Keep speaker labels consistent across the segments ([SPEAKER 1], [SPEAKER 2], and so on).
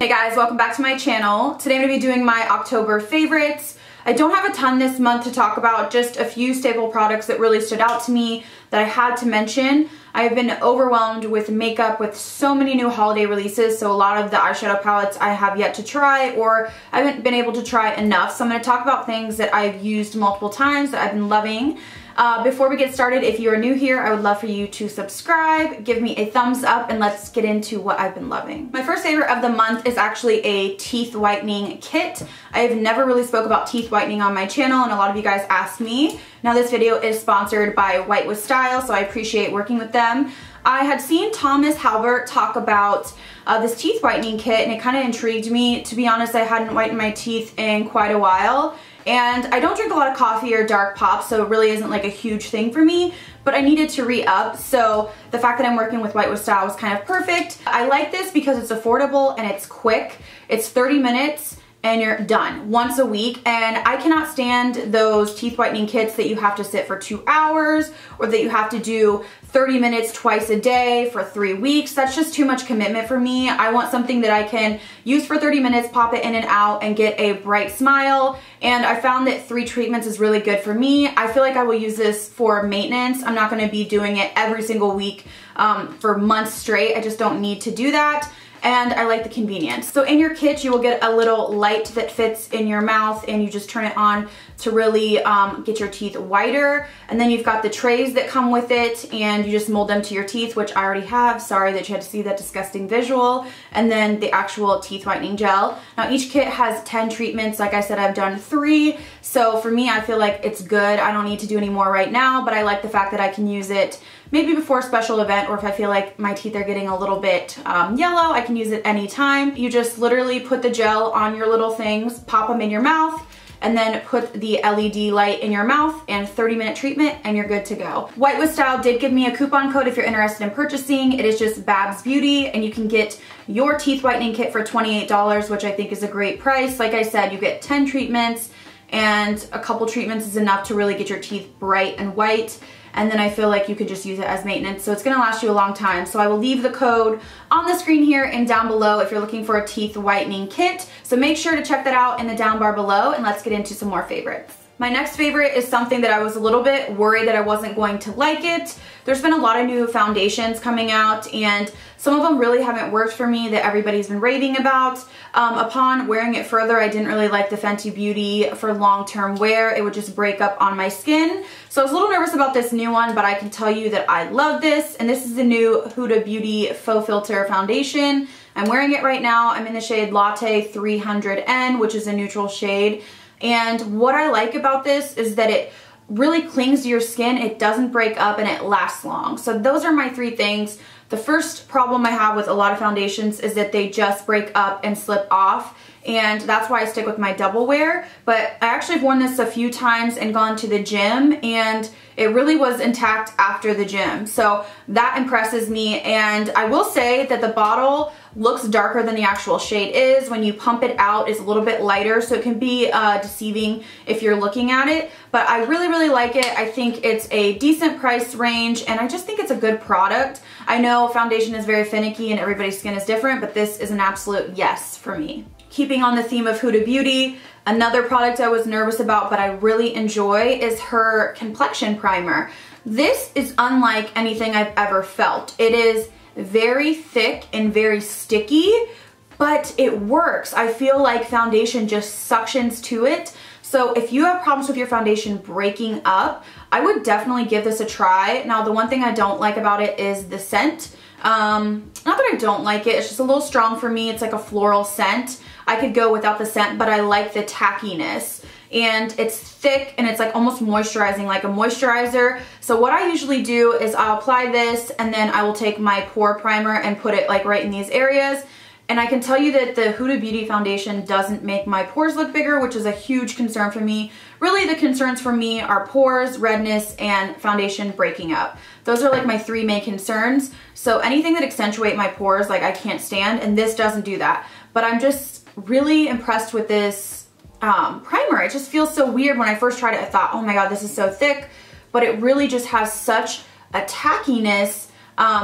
[SPEAKER 1] Hey guys, welcome back to my channel. Today I'm going to be doing my October favorites. I don't have a ton this month to talk about, just a few staple products that really stood out to me that I had to mention. I have been overwhelmed with makeup with so many new holiday releases, so a lot of the eyeshadow palettes I have yet to try or I haven't been able to try enough. So I'm going to talk about things that I've used multiple times that I've been loving. Before we get started, if you are new here, I would love for you to subscribe, give me a thumbs up, and let's get into what I've been loving. My first favorite of the month is actually a teeth whitening kit. I have never really spoke about teeth whitening on my channel, and a lot of you guys asked me. Now this video is sponsored by White with Style, so I appreciate working with them. I had seen Thomas Halbert talk about this teeth whitening kit, and it kind of intrigued me. To be honest, I hadn't whitened my teeth in quite a while. And I don't drink a lot of coffee or dark pop, so it really isn't like a huge thing for me, but I needed to re-up, so the fact that I'm working with White with Style was kind of perfect. I like this because it's affordable and it's quick. It's 30 minutes and you're done once a week, and I cannot stand those teeth whitening kits that you have to sit for 2 hours or that you have to do 30 minutes twice a day for 3 weeks. That's just too much commitment for me. I want something that I can use for 30 minutes, pop it in and out, and get a bright smile. And I found that 3 treatments is really good for me. I feel like I will use this for maintenance. I'm not going to be doing it every single week for months straight. I just don't need to do that. And I like the convenience. So in your kit, you will get a little light that fits in your mouth, and you just turn it on to really get your teeth whiter. And then you've got the trays that come with it, and you just mold them to your teeth, which I already have. Sorry that you had to see that disgusting visual. And then the actual teeth whitening gel. Now each kit has 10 treatments. Like I said, I've done 3. So for me, I feel like it's good. I don't need to do any more right now, but I like the fact that I can use it maybe before a special event, or if I feel like my teeth are getting a little bit yellow, I can use it anytime. You just literally put the gel on your little things, pop them in your mouth, and then put the LED light in your mouth, and 30-minute treatment, and you're good to go. White with Style did give me a coupon code if you're interested in purchasing. It is just BabsBeauty, and you can get your teeth whitening kit for $28, which I think is a great price. Like I said, you get 10 treatments, and a couple treatments is enough to really get your teeth bright and white. And then I feel like you could just use it as maintenance, so it's going to last you a long time. So I will leave the code on the screen here and down below if you're looking for a teeth whitening kit. So make sure to check that out in the down bar below, and let's get into some more favorites. My next favorite is something that I was a little bit worried that I wasn't going to like it. There's been a lot of new foundations coming out, and some of them really haven't worked for me that everybody's been raving about. Upon wearing it further, I didn't really like the Fenty Beauty for long-term wear. It would just break up on my skin. So I was a little nervous about this new one, but I can tell you that I love this, and this is the new Huda Beauty Faux Filter Foundation. I'm wearing it right now. I'm in the shade Latte 300N, which is a neutral shade. And what I like about this is that it really clings to your skin, it doesn't break up, and it lasts long. So those are my 3 things. The first problem I have with a lot of foundations is that they just break up and slip off, and that's why I stick with my double wear. But I actually have worn this a few times and gone to the gym, and it really was intact after the gym. So that impresses me, and I will say that the bottle looks darker than the actual shade is. When you pump it out, it's a little bit lighter, so it can be deceiving if you're looking at it. But I really, really like it. I think it's a decent price range, and I just think it's a good product. I know foundation is very finicky and everybody's skin is different, but this is an absolute yes for me. Keeping on the theme of Huda Beauty, another product I was nervous about but I really enjoy is her complexion primer. This is unlike anything I've ever felt. It is very thick and very sticky, but it works. I feel like foundation just suctions to it. So if you have problems with your foundation breaking up, I would definitely give this a try. Now, the one thing I don't like about it is the scent. Not that I don't like it, it's just a little strong for me. It's like a floral scent. I could go without the scent, but I like the tackiness. And it's thick and it's like almost moisturizing, like a moisturizer. So what I usually do is I'll apply this, and then I will take my pore primer and put it like right in these areas. And I can tell you that the Huda Beauty foundation doesn't make my pores look bigger, which is a huge concern for me. Really, the concerns for me are pores, redness, and foundation breaking up. Those are like my 3 main concerns. So anything that accentuate my pores, like I can't stand, and this doesn't do that. But I'm just really impressed with this primer. It just feels so weird. When I first tried it, I thought, oh my god, this is so thick. But it really just has such a tackiness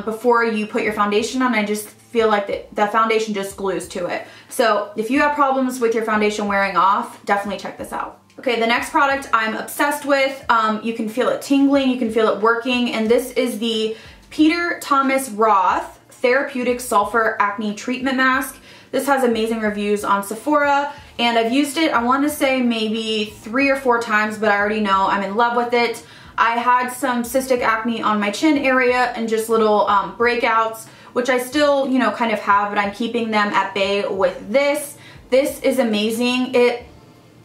[SPEAKER 1] before you put your foundation on. I just feel like the foundation just glues to it. So if you have problems with your foundation wearing off, definitely check this out. Okay, the next product I'm obsessed with. You can feel it tingling, you can feel it working, and this is the Peter Thomas Roth Therapeutic Sulfur Acne Treatment Mask. This has amazing reviews on Sephora, and I've used it, I want to say maybe 3 or 4 times, but I already know I'm in love with it. I had some cystic acne on my chin area and just little breakouts, which I still, you know, kind of have, but I'm keeping them at bay with this. This is amazing. It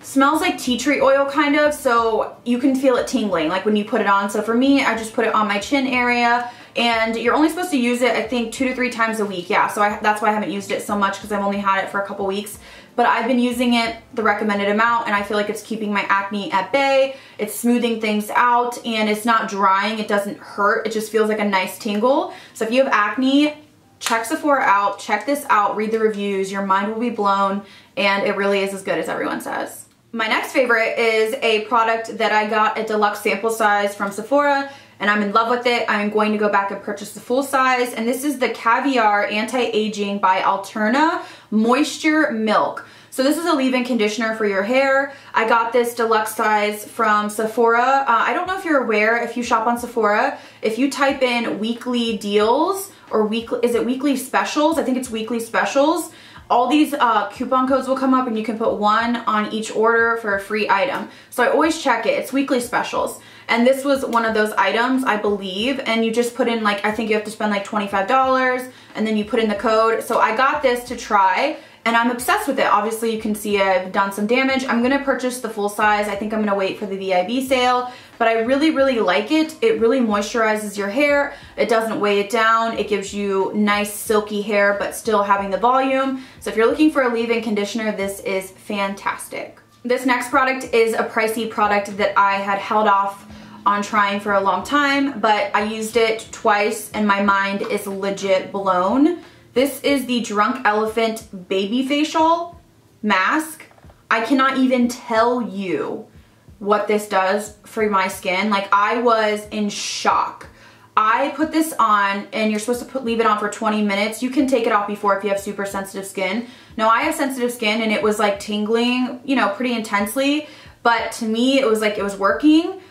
[SPEAKER 1] smells like tea tree oil kind of, so you can feel it tingling like when you put it on. So for me, I just put it on my chin area, and you're only supposed to use it, I think, 2 to 3 times a week. Yeah, so that's why I haven't used it so much, because I've only had it for a couple weeks. But I've been using it the recommended amount, and I feel like it's keeping my acne at bay. It's smoothing things out, and it's not drying. It doesn't hurt. It just feels like a nice tingle. So if you have acne, check Sephora out, check this out, read the reviews. Your mind will be blown, and it really is as good as everyone says. My next favorite is a product that I got a deluxe sample size from Sephora, and I'm in love with it. I'm going to go back and purchase the full size, and this is the Caviar Anti-Aging by Alterna Moisture Milk. So this is a leave-in conditioner for your hair. I got this deluxe size from Sephora. I don't know if you're aware, if you shop on Sephora, if you type in weekly deals or weekly specials, I think it's weekly specials, all these coupon codes will come up, and you can put one on each order for a free item. So I always check it. It's weekly specials. And this was one of those items, I believe, and you just put in, like, I think you have to spend like $25, and then you put in the code. So I got this to try, and I'm obsessed with it. Obviously, you can see I've done some damage. I'm gonna purchase the full size. I think I'm gonna wait for the VIB sale, but I really, really like it. It really moisturizes your hair. It doesn't weigh it down. It gives you nice silky hair, but still having the volume. So if you're looking for a leave-in conditioner, this is fantastic. This next product is a pricey product that I had held off on trying for a long time, but I used it twice and my mind is legit blown. This is the Drunk Elephant Baby Facial Mask. I cannot even tell you what this does for my skin. Like, I was in shock. I put this on, and you're supposed to leave it on for 20 minutes. You can take it off before if you have super sensitive skin. Now, I have sensitive skin, and it was like tingling, you know, pretty intensely, but to me, it was like it was working.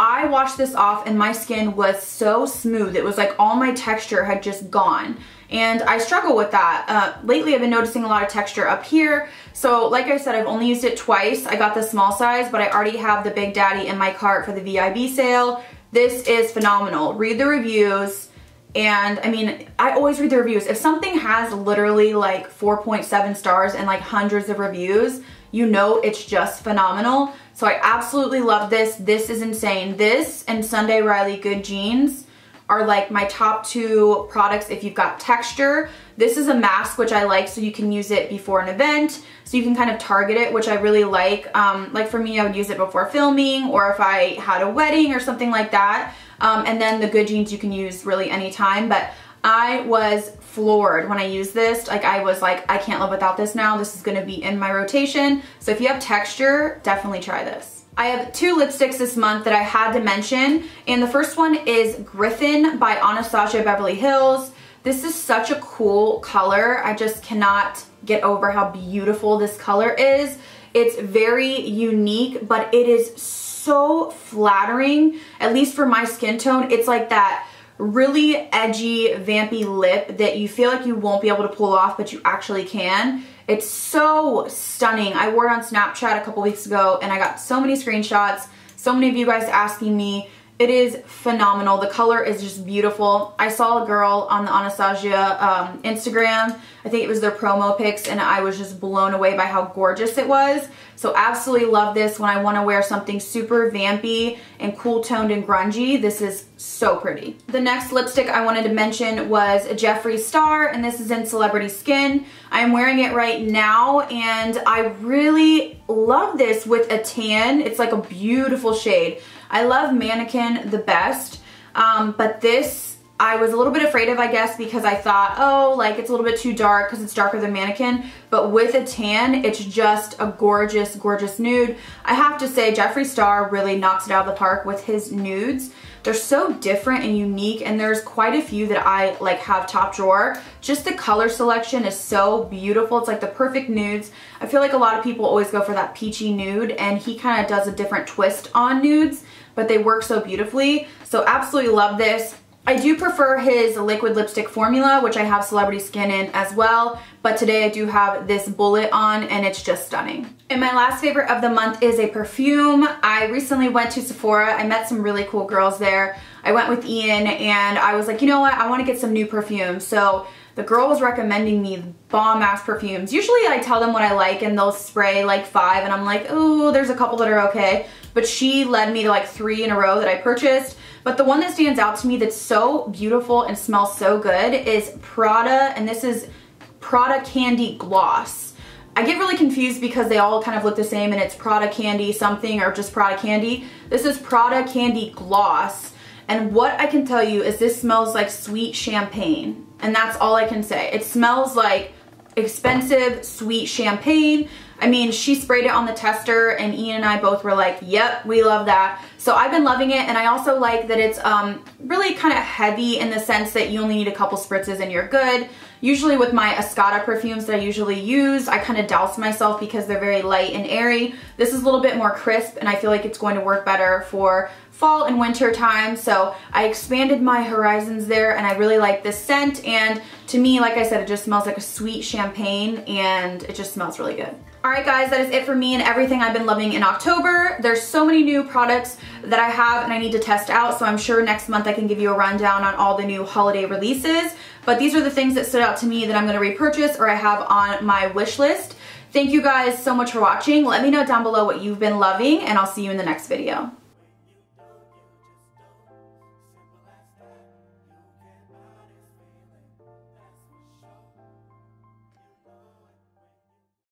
[SPEAKER 1] I washed this off, and my skin was so smooth. It was like all my texture had just gone, and I struggle with that. Lately, I've been noticing a lot of texture up here. So like I said, I've only used it twice. I got the small size, but I already have the Big Daddy in my cart for the VIB sale. This is phenomenal. Read the reviews, and I mean, I always read the reviews. If something has literally like 4.7 stars and like hundreds of reviews, you know it's just phenomenal. So I absolutely love this. This is insane. This and Sunday Riley Good Jeans are like my top 2 products if you've got texture. This is a mask, which I like, so you can use it before an event, so you can kind of target it, which I really like. Like for me, I would use it before filming, or if I had a wedding or something like that. And then the Good Jeans you can use really anytime, but I was floored when I used this. Like, I was like, I can't live without this now. This is gonna be in my rotation. So if you have texture, definitely try this. I have 2 lipsticks this month that I had to mention, and the first one is Griffin by Anastasia Beverly Hills. This is such a cool color. I just cannot get over how beautiful this color is. It's very unique, but it is so flattering, at least for my skin tone. It's like that really edgy, vampy lip that you feel like you won't be able to pull off, but you actually can. It's so stunning. I wore it on Snapchat a couple weeks ago, and I got so many screenshots, so many of you guys asking me. It is phenomenal. The color is just beautiful. I saw a girl on the Anastasia Instagram. I think it was their promo pics, and I was just blown away by how gorgeous it was. So absolutely love this when I want to wear something super vampy and cool toned and grungy. This is so pretty. The next lipstick I wanted to mention was a Jeffree Star, and this is in Celebrity Skin. I'm wearing it right now, and I really love this with a tan. It's like a beautiful shade. I love Mannequin the best, but this I was a little bit afraid of, I guess, because I thought, oh, like it's a little bit too dark because it's darker than Mannequin, but with a tan, it's just a gorgeous, gorgeous nude. I have to say, Jeffree Star really knocks it out of the park with his nudes. They're so different and unique, and there's quite a few that I like have top drawer. Just the color selection is so beautiful. It's like the perfect nudes. I feel like a lot of people always go for that peachy nude, and he kind of does a different twist on nudes, but they work so beautifully. So absolutely love this. I do prefer his liquid lipstick formula, which I have Celebrity Skin in as well, but today I do have this bullet on, and it's just stunning. And my last favorite of the month is a perfume. I recently went to Sephora. I met some really cool girls there. I went with Ian, and I was like, you know what, I want to get some new perfumes. So the girl was recommending me bomb-ass perfumes. Usually I tell them what I like, and they'll spray like 5, and I'm like, oh, there's a couple that are okay. But she led me to like 3 in a row that I purchased. But the one that stands out to me that's so beautiful and smells so good is Prada, and this is Prada Candy Gloss. I get really confused because they all kind of look the same, and it's Prada Candy something or just Prada Candy. This is Prada Candy Gloss, and what I can tell you is this smells like sweet champagne, and that's all I can say. It smells like expensive sweet champagne. I mean, she sprayed it on the tester, and Ian and I both were like, yep, we love that. So I've been loving it, and I also like that it's really kind of heavy in the sense that you only need a couple spritzes and you're good. Usually with my Escada perfumes that I usually use, I kind of douse myself because they're very light and airy. This is a little bit more crisp, and I feel like it's going to work better for fall and winter time. So I expanded my horizons there, and I really like this scent. And to me, like I said, it just smells like a sweet champagne, and it just smells really good. Alright guys, that is it for me and everything I've been loving in October. There's so many new products that I have and I need to test out, so I'm sure next month I can give you a rundown on all the new holiday releases. But these are the things that stood out to me that I'm going to repurchase or I have on my wish list. Thank you guys so much for watching. Let me know down below what you've been loving, and I'll see you in the next video.